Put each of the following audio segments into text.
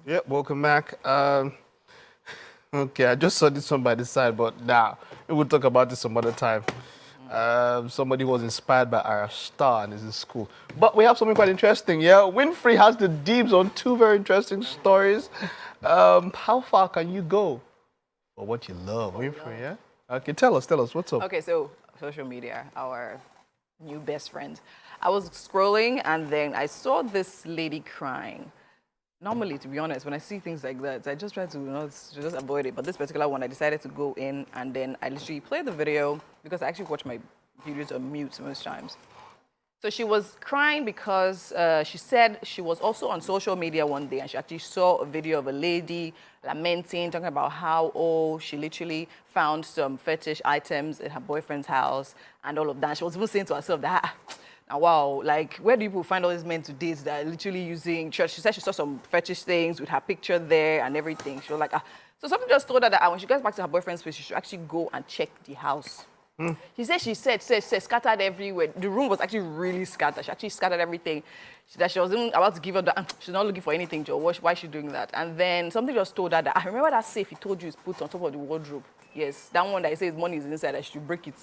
Yeah, welcome back. Okay, I just saw this one by the side, but now we'll talk about this some other time. Somebody was inspired by our star and is in school. But we have something quite interesting, yeah? Winfrey has the deeps on two very interesting stories. How far can you go for what you love, Winfrey, yeah? Okay, tell us, what's up? Okay, so social media, our new best friend. I was scrolling and then I saw this lady crying. Normally, to be honest, when I see things like that, I just try to just avoid it. But this particular one, I decided to go in and then I literally played the video because I actually watch my videos on mute most times. So she was crying because she said she was also on social media one day and she actually saw a video of a lady lamenting, talking about how, she literally found some fetish items in her boyfriend's house and all of that. She was even saying to herself that, now, wow, like, where do people find all these men to date that are literally using church? She said she saw some fetish things with her picture there and everything. She was like, So something just told her that when she gets back to her boyfriend's place, she should actually go and check the house. She said, scattered everywhere. The room was actually really scattered. She actually scattered everything. She was even about to give up that. She's not looking for anything, Joe. Why is she doing that? And then something just told her that, I remember that safe he told you is put on top of the wardrobe. Yes, that one that he says money is inside, that she should break it.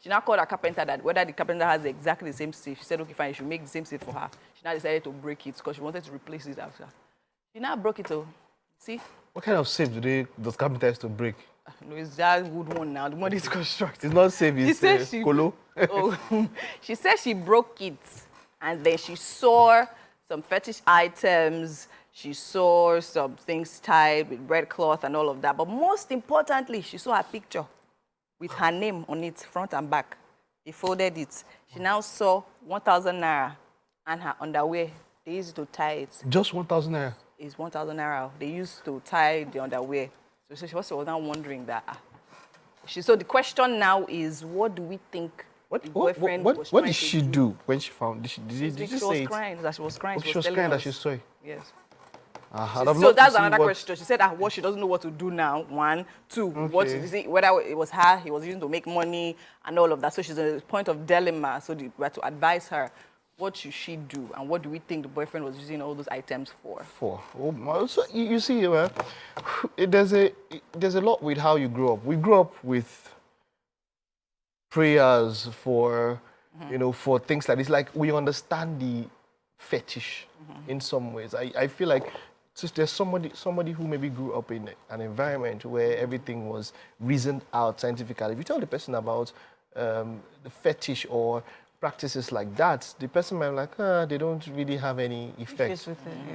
She now called her carpenter that whether the carpenter has exactly the same safe. She said, okay, fine, you should make the same safe for her. She now decided to break it because she wanted to replace it after. She now broke it, see? What kind of safe does carpenters to break? No, it's that wood one now. The one is constructed. It's not safe, it's colo. She said she broke it, and then she saw some fetish items. She saw some things tied with red cloth and all of that. But most importantly, she saw a picture with her name on it, front and back. They folded it. She now saw 1,000 naira and her underwear. They used to tie it. Just 1,000 naira? It's 1,000 naira. They used to tie the underwear. So she was now wondering that. So the question now is, what do we think the boyfriend was trying to do? What did she do when she found? Did she say it? She was crying. That she was crying. She was crying that she saw it. Yes. So that's another question. She said that what she doesn't know what to do now. One, two, what is it? Whether it was her, he was using to make money and all of that. So she's at a point of dilemma. So we had to advise her. What should she do, and what do we think the boyfriend was using all those items for? So you see, there's a lot with how you grew up. We grew up with prayers for, for things like this. Like, we understand the fetish in some ways. I feel like there's somebody who maybe grew up in an environment where everything was reasoned out scientifically. If you tell the person about the fetish or practices like that, the person might be like, they don't really have any effect.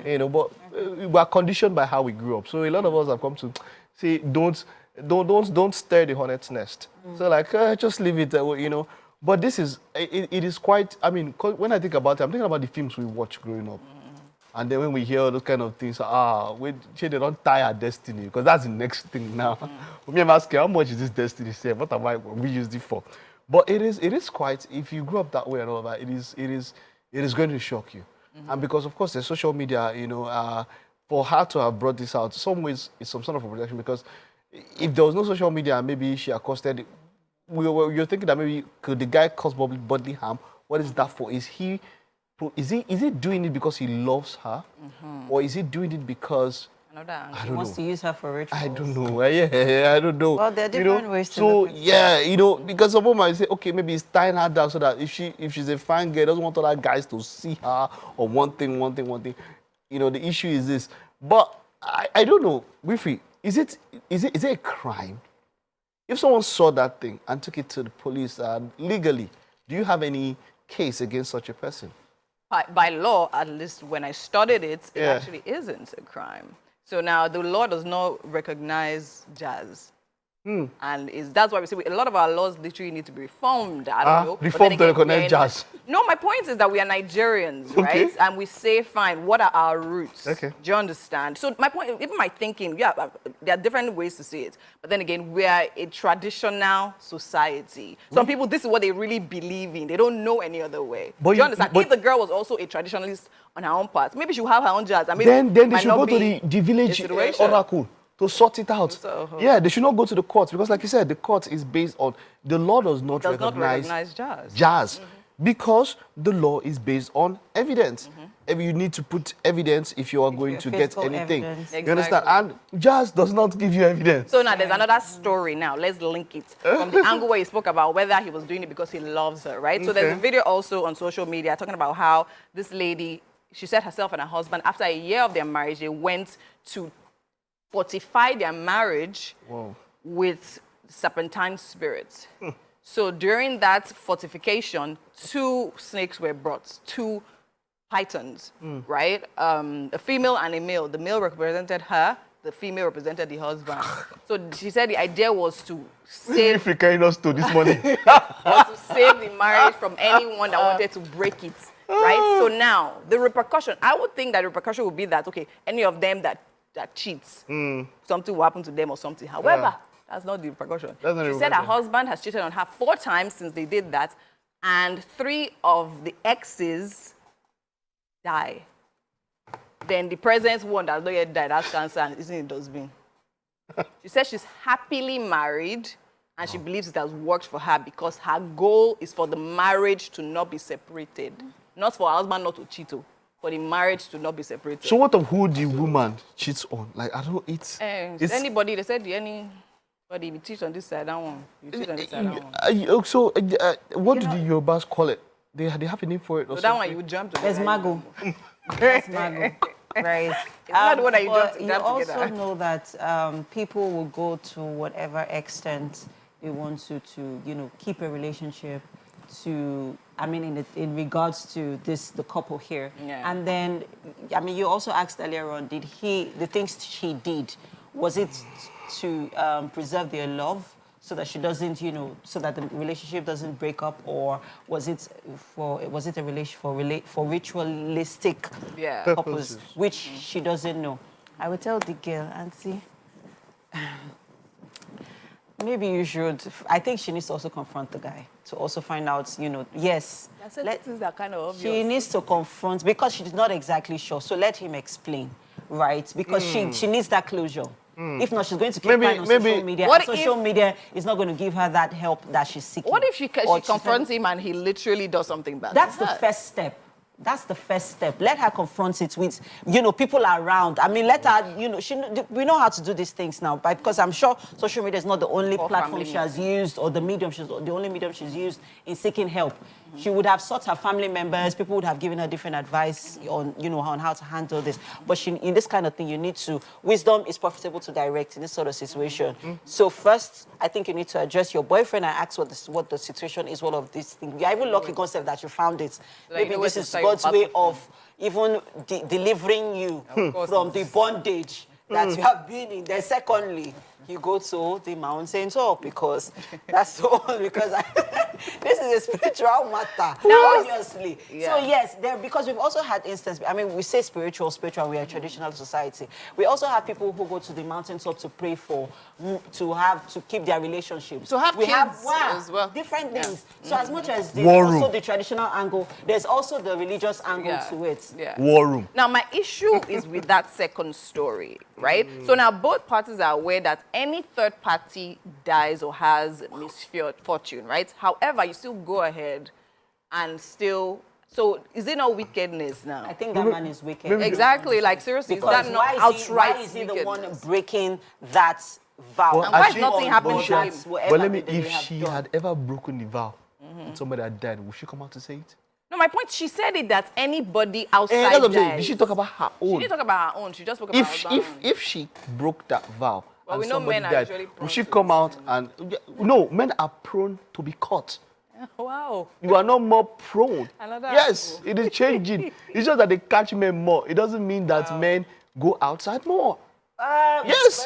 But we are conditioned by how we grew up. So a lot of us have come to say, don't stir the hornet's nest. So like, just leave it, But this is, it is quite, I mean, when I think about it, I'm thinking about the films we watched growing up. And then when we hear those kind of things, they don't tie our destiny, because that's the next thing now. Me, I'm asking, how much is this destiny saved? What we used it for? But it is quite, if you grew up that way and all that, it is going to shock you. And because, of course, the social media, for her to have brought this out, in some ways, it's some sort of a protection, because if there was no social media, maybe she accosted, you're thinking that maybe could the guy cause bodily harm? What is that for? Is he doing it because he loves her? Or is he doing it because He wants to use her for rituals. I don't know. I don't know. Well, there are different ways to look at it. Because some women might say, okay, maybe he's tying her down so that if she's a fine girl, doesn't want other guys to see her, or one thing. The issue is this. But I don't know, Wifi, is it a crime? If someone saw that thing and took it to the police legally, do you have any case against such a person? By law, at least when I studied it, it actually isn't a crime. So now the law does not recognize jazz. And that's why we say a lot of our laws literally need to be reformed. I don't know. Reformed to recognize jazz. No, my point is that we are Nigerians, right? And we say, fine, what are our roots? Okay. Do you understand? So my point, even my thinking, there are different ways to see it. But then again, we are a traditional society. Some people, this is what they really believe in. They don't know any other way. Do you understand? If the girl was also a traditionalist on her own part, maybe she will have her own jazz. And maybe then they should go to the village oracle to sort it out. Yeah, they should not go to the courts, because like you said, the court is based on, the law does not recognize jazz. Because the law is based on evidence. you need to put evidence if you are going to get anything. Exactly. You understand? And Jazz does not give you evidence. So now there's another story now. Let's link it from the angle where he spoke about whether he was doing it because he loves her, right? So there's a video also on social media talking about how this lady, she said herself and her husband, after a year of their marriage, they went to fortify their marriage with serpentine spirits. So during that fortification, 2 snakes were brought, 2 pythons, right? A female and a male. The male represented her, the female represented the husband. So she said the idea was to save us to this morning. was to save the marriage from anyone that wanted to break it, right? So now, the repercussion, I would think that the repercussion would be that, okay, any of them that cheats, something will happen to them or something. However, that's not the repercussion. She said her husband has cheated on her 4 times since they did that, and 3 of the exes die. Then the present one that's not yet died has cancer and isn't in the dustbin. She said she's happily married and she believes it has worked for her because her goal is for the marriage to not be separated. Not for her husband not to cheat, for the marriage to not be separated. So what of who the woman cheats on? Like, I don't know, it's anybody, they said anybody, you cheat on this side, that one. You cheat on this side, that one. So what do the Yorubas call it? They have a name for it or so something? that one you would jump to. There's Mago. That's Mago. Right. It's not the one that you jump you together. also know that people will go to whatever extent they want to keep a relationship to, in regards to the couple here. Yeah. And then, you also asked earlier on, the things she did, was it to preserve their love so that she doesn't, so that the relationship doesn't break up, or was it a relation for ritualistic purpose, which she doesn't know? I would tell the girl, Auntie, maybe you should. I think she needs to also confront the guy to also find out, yes. Things are kind of obvious. She needs to confront because she's not exactly sure. So let him explain, right? Because she needs that closure. If not, she's going to keep crying on social media. And social media is not going to give her that help that she's seeking. What if she confronts him and he literally does something bad? That's the first step. That's the first step. Let her confront it with, people around. Let her, we know how to do these things now, but because I'm sure social media is not the only platform she has used or the only medium she's used in seeking help. She would have sought her family members. People would have given her different advice on, on how to handle this. But in this kind of thing, you need to. Wisdom is profitable to direct in this sort of situation. So first, I think you need to address your boyfriend and ask what the situation is. All of these things. You're even lucky concept that you found it. Maybe this is God's way of even delivering you from the bondage that you have been in. Then secondly, you go to the mountain top because that's all. Because this is a spiritual matter, obviously. Yeah. So yes, because we've also had instances. We say spiritual. We are a traditional society. We also have people who go to the mountain top to pray for, to keep their relationships. To have kids as well. Different things. So as much as there's also the traditional angle, there's also the religious angle to it. Yeah. War room. Now my issue is with that second story, right? So now both parties are aware that any third party dies or has misfortune, right? However, you still go ahead and still. So is it not wickedness now? I think that man is wicked. Exactly. Like seriously, because is that not outright? Why is he the one breaking that vow? And why is nothing happening to him? But if she had ever broken the vow, and somebody had died, would she come out to say it? No, my point, she said it that anybody outside dies. Did she talk about her own? She didn't talk about her own. She just spoke about her own. If she broke that vow, well, and we know somebody men are died, usually prone would she to come out and... No, men are prone to be caught. Wow. You are not more prone. Another yes, it is changing. It's just that they catch men more. It doesn't mean that men go outside more. Yes.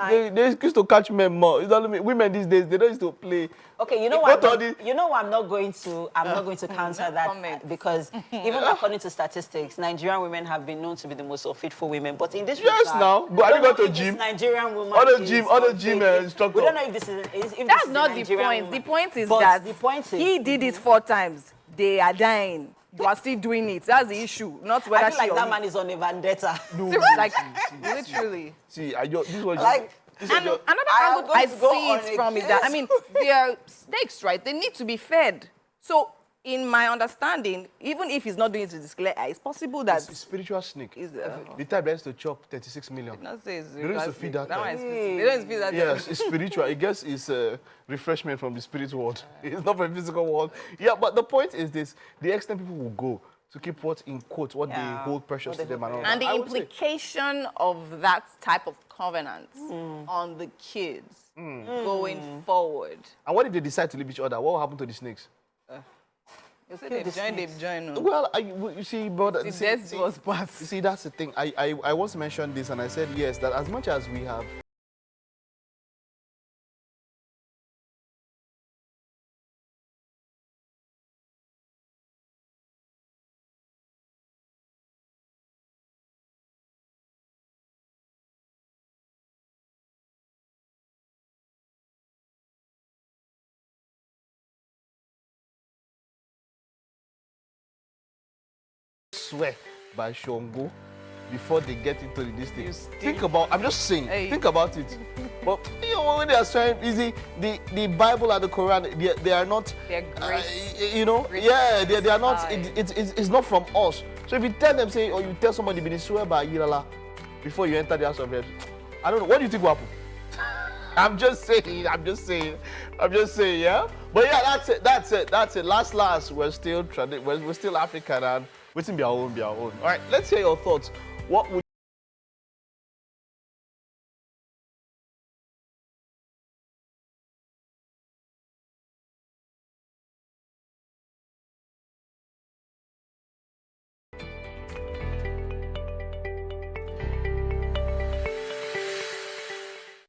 They used to catch men more. It doesn't mean women these days, they don't used to play. Okay, you know what? I'm not going to counter that because even according to statistics, Nigerian women have been known to be the most unfaithful women. But in this regard, now, but have you got to gym? Nigerian woman, other gym instructor. We don't know if this is. That's not the point. The point is that he did it 4 times. They are dying. You are still doing it. That's the issue. Not whether I feel like that man is on a vendetta. No, like literally. See, this was like. And another angle I see it from is that, they are snakes, right? They need to be fed. So in my understanding, even if he's not doing it to declare, it's possible that It's a spiritual snake. Is, The type that has to chop 36 million. not say it's They don't used to feed that That one type. is physical. They don't used to feed that Yes, it's spiritual. I guess it's refreshment from the spirit world. It's not from the physical world. Yeah, but the point is this: the extent people will go to keep what in quote what they hold precious to them and all. And the I would say- implication of that type of covenant on the kids going forward. And what if they decide to leave each other? What will happen to the snakes? You say they've joined. Well, you see, brother. The death was passed. You see, that's the thing. I once mentioned this, and I said yes, that as much as we have swear by Shongo before they get into this thing. Think about, I'm just saying, think about it. But you know, when they are swearing, easy, the Bible and the Quran, they are not, They're grace. you know, yeah, they are not, it's not from us. So if you tell them, say, or you tell somebody, be swear by Yilala before you enter the house of reps, I don't know, what do you think will happen? I'm just saying, yeah? But yeah, that's it. Last, we're still African and waiting be our own. All right, let's hear your thoughts. What would